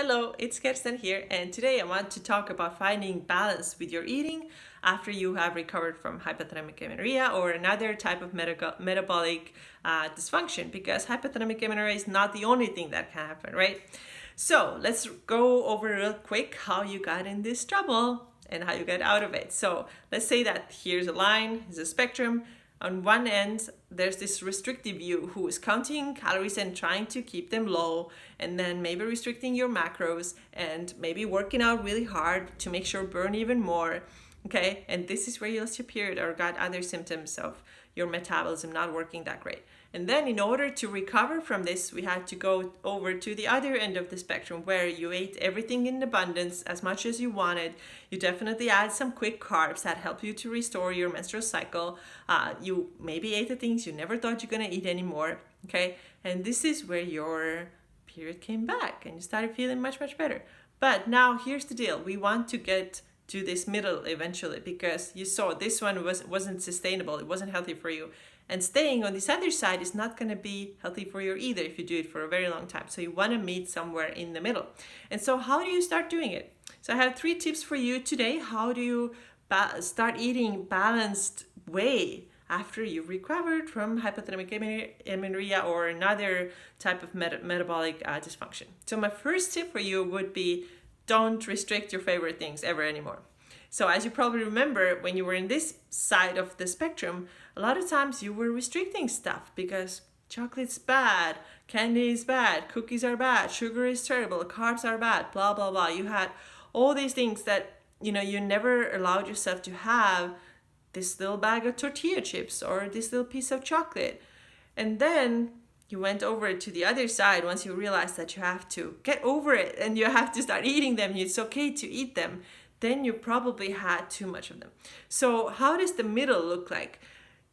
Hello, it's Kirsten here, and today I want to talk about finding balance with your eating after you have recovered from hypothalamic amenorrhea or another type of metabolic dysfunction, because hypothalamic amenorrhea is not the only thing that can happen, right? So let's go over real quick how you got in this trouble and how you get out of it. So let's say that here's a line, here's a spectrum. On one end, there's this restrictive you who is counting calories and trying to keep them low, and then maybe restricting your macros and maybe working out really hard to make sure burn even more. Okay, and this is where you lost your period or got other symptoms of your metabolism not working that great. And then in order to recover from this, we had to go over to the other end of the spectrum where you ate everything in abundance as much as you wanted. You definitely add some quick carbs that help you to restore your menstrual cycle. You maybe ate the things you never thought you're gonna eat anymore, okay? And this is where your period came back and you started feeling much, much better. But now here's the deal. We want to get to this middle eventually, because you saw this one wasn't sustainable. It wasn't healthy for you. And staying on this other side is not going to be healthy for you either if you do it for a very long time. So you want to meet somewhere in the middle. And so how do you start doing it? So I have 3 tips for you today. How do you start eating balanced way after you've recovered from hypothalamic amenorrhea or another type of metabolic dysfunction? So my first tip for you would be, don't restrict your favorite things ever anymore. So as you probably remember, when you were in this side of the spectrum, a lot of times you were restricting stuff because chocolate's bad, candy is bad, cookies are bad, sugar is terrible, carbs are bad, blah, blah, blah. You had all these things that, you never allowed yourself to have this little bag of tortilla chips or this little piece of chocolate. And then you went over to the other side once you realized that you have to get over it and you have to start eating them. It's okay to eat them. Then you probably had too much of them. So how does the middle look like?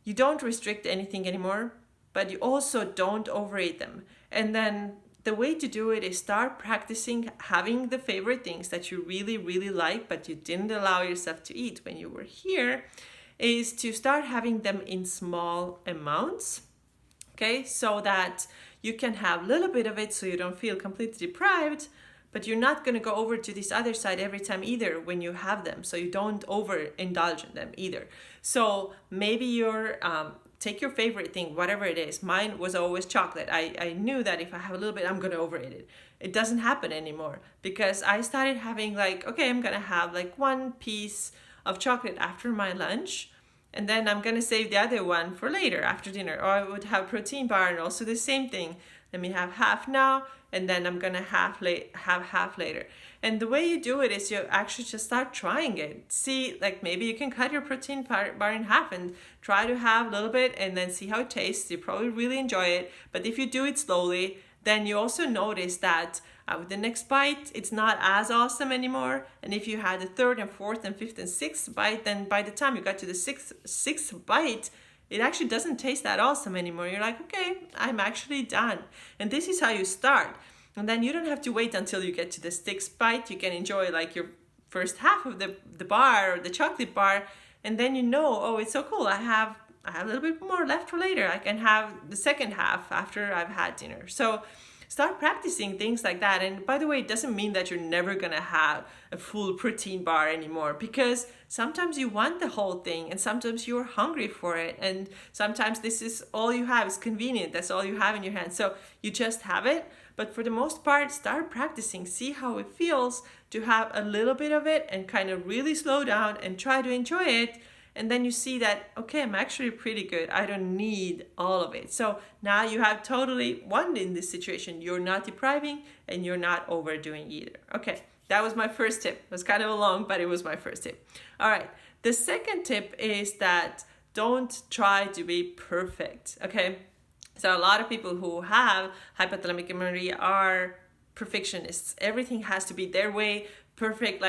You don't restrict anything anymore, but you also don't overeat them. And then the way to do it is start practicing having the favorite things that you really, really like, but you didn't allow yourself to eat when you were here, is to start having them in small amounts. Okay, so that you can have a little bit of it so you don't feel completely deprived, but you're not going to go over to this other side every time either when you have them, so you don't overindulge in them either. So maybe you're take your favorite thing, whatever it is. Mine was always chocolate. I knew that if I have a little bit, I'm going to overeat it. It doesn't happen anymore because I started having okay, I'm going to have 1 piece of chocolate after my lunch, and then I'm going to save the other one for later after dinner. Or I would have protein bar and also the same thing. Let me have half now, and then I'm going to have half later. And the way you do it is you actually just start trying it. See, maybe you can cut your protein bar in half and try to have a little bit and then see how it tastes. You probably really enjoy it. But if you do it slowly, then you also notice that with the next bite, it's not as awesome anymore. And if you had the 3rd and 4th and 5th and 6th bite, then by the time you got to the sixth bite, it actually doesn't taste that awesome anymore. You're like, okay, I'm actually done. And this is how you start. And then you don't have to wait until you get to the 6th bite. You can enjoy your first half of the bar or the chocolate bar. And then oh, it's so cool. I have a little bit more left for later. I can have the second half after I've had dinner. So start practicing things like that. And by the way, it doesn't mean that you're never going to have a full protein bar anymore, because sometimes you want the whole thing and sometimes you're hungry for it. And sometimes this is all you have. It's convenient. That's all you have in your hand. So you just have it. But for the most part, start practicing. See how it feels to have a little bit of it and kind of really slow down and try to enjoy it. And then you see that, okay, I'm actually pretty good. I don't need all of it. So now you have totally won in this situation. You're not depriving and you're not overdoing either. Okay, that was my first tip. It was kind of long, but it was my first tip. All right, the second tip is that don't try to be perfect, okay? So a lot of people who have hypothalamic amenorrhea are perfectionists. Everything has to be their way, perfect.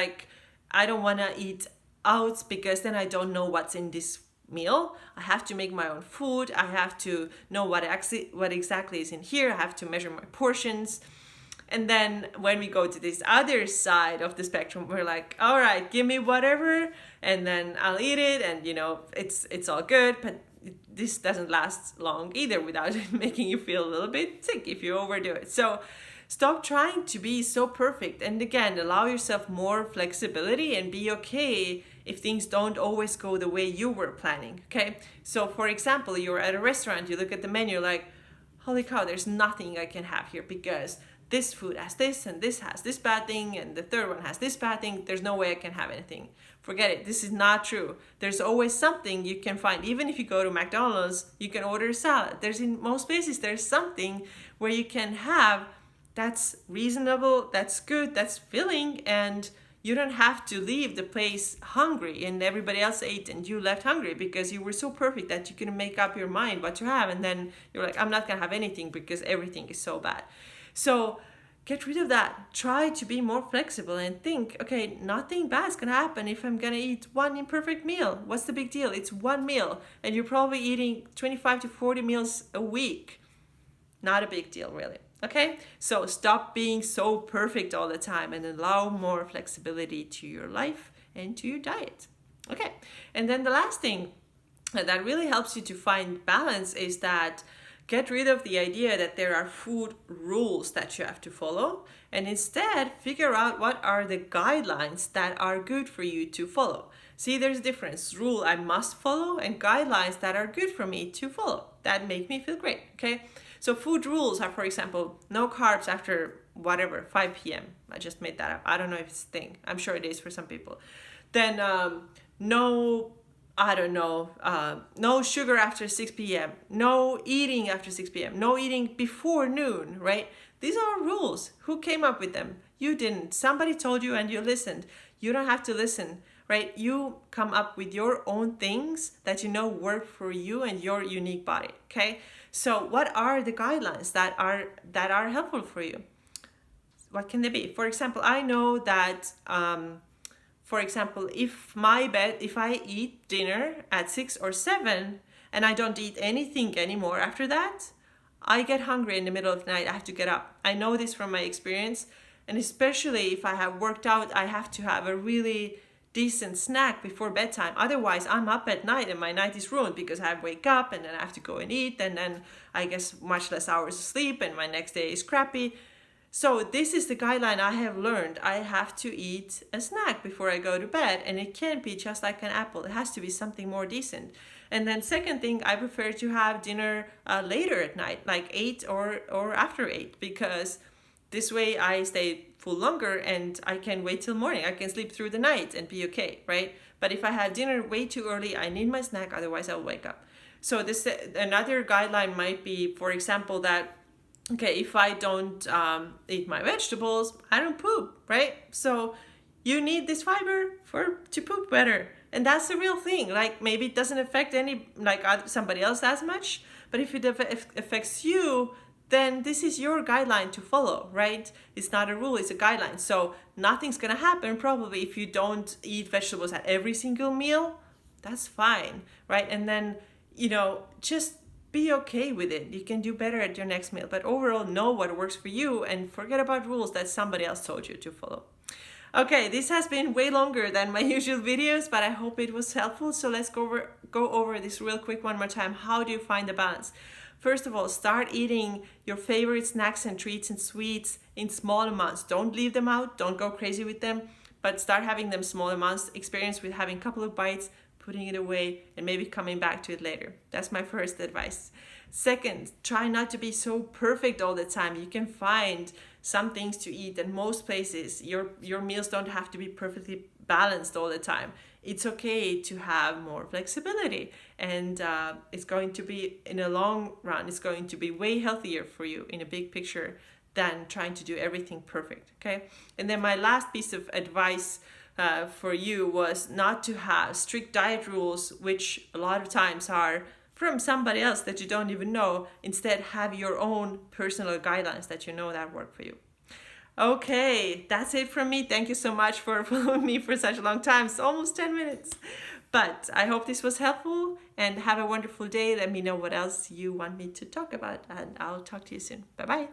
I don't want to eat out because then I don't know what's in this meal. I have to make my own food. I have to know what exactly is in here. I have to measure my portions. And then when we go to this other side of the spectrum, we're like, all right, give me whatever, and then I'll eat it, and it's all good. But this doesn't last long either without making you feel a little bit sick if you overdo it. So Stop trying to be so perfect, and again, allow yourself more flexibility and be okay if things don't always go the way you were planning. Okay, so for example, you're at a restaurant, you look at the menu like, holy cow, there's nothing I can have here because this food has this and this has this bad thing and the third one has this bad thing. There's no way I can have anything. Forget it. This is not true. There's always something you can find. Even if you go to McDonald's, you can order a salad. There's in most places, there's something where you can have that's reasonable, that's good, that's filling, and you don't have to leave the place hungry and everybody else ate and you left hungry because you were so perfect that you couldn't make up your mind what to have, and then you're like, I'm not gonna have anything because everything is so bad. So get rid of that. Try to be more flexible and think, okay, nothing bad is gonna happen if I'm gonna eat one imperfect meal. What's the big deal? It's one meal and you're probably eating 25 to 40 meals a week. Not a big deal, really. Okay, so stop being so perfect all the time and allow more flexibility to your life and to your diet. Okay, and then the last thing that really helps you to find balance is that get rid of the idea that there are food rules that you have to follow, and instead figure out what are the guidelines that are good for you to follow. See, there's a difference. Rule I must follow and guidelines that are good for me to follow, that make me feel great. Okay, so food rules are, for example, no carbs after whatever 5 p.m. I just made that up. I don't know if it's a thing. I'm sure it is for some people. Then no sugar after 6 p.m. No eating after 6 p.m. No eating before noon, right? These are rules. Who came up with them? You didn't. Somebody told you and you listened. You don't have to listen, right? You come up with your own things that you know work for you and your unique body, okay? So what are the guidelines that are helpful for you? What can they be? For example, I know that for example, if I eat dinner at 6 or 7 and I don't eat anything anymore after that, I get hungry in the middle of the night. I have to get up. I know this from my experience. And especially if I have worked out, I have to have a really decent snack before bedtime. Otherwise, I'm up at night and my night is ruined because I wake up and then I have to go and eat, and then I guess much less hours of sleep and my next day is crappy. So this is the guideline I have learned. I have to eat a snack before I go to bed, and it can't be just like an apple. It has to be something more decent. And then second thing, I prefer to have dinner later at night, like 8 or after 8, because this way I stay full longer and I can wait till morning. I can sleep through the night and be okay, right? But if I have dinner way too early, I need my snack, otherwise I'll wake up. So this another guideline might be, for example, that okay, if I don't eat my vegetables, I don't poop, right? So you need this fiber to poop better. And that's the real thing. Like maybe it doesn't affect somebody else as much, but if it affects you, then this is your guideline to follow, right? It's not a rule, it's a guideline. So nothing's gonna happen probably if you don't eat vegetables at every single meal. That's fine, right? And then, just be okay with it. You can do better at your next meal, but overall know what works for you and forget about rules that somebody else told you to follow. Okay, this has been way longer than my usual videos, but I hope it was helpful. So let's go over this real quick one more time. How do you find the balance? First of all, start eating your favorite snacks and treats and sweets in small amounts. Don't leave them out. Don't go crazy with them, but start having them small amounts. Experience with having a couple of bites, putting it away, and maybe coming back to it later. That's my first advice. Second, try not to be so perfect all the time. You can find some things to eat, and most places your meals don't have to be perfectly balanced all the time. It's okay to have more flexibility, and it's going to be, in a long run, it's going to be way healthier for you in a big picture than trying to do everything perfect, okay? And then my last piece of advice for you was not to have strict diet rules, which a lot of times are from somebody else that you don't even know. Instead, have your own personal guidelines that you know that work for you. Okay, that's it from me. Thank you so much for following me for such a long time. It's almost 10 minutes. But I hope this was helpful, and have a wonderful day. Let me know what else you want me to talk about, and I'll talk to you soon. Bye-bye.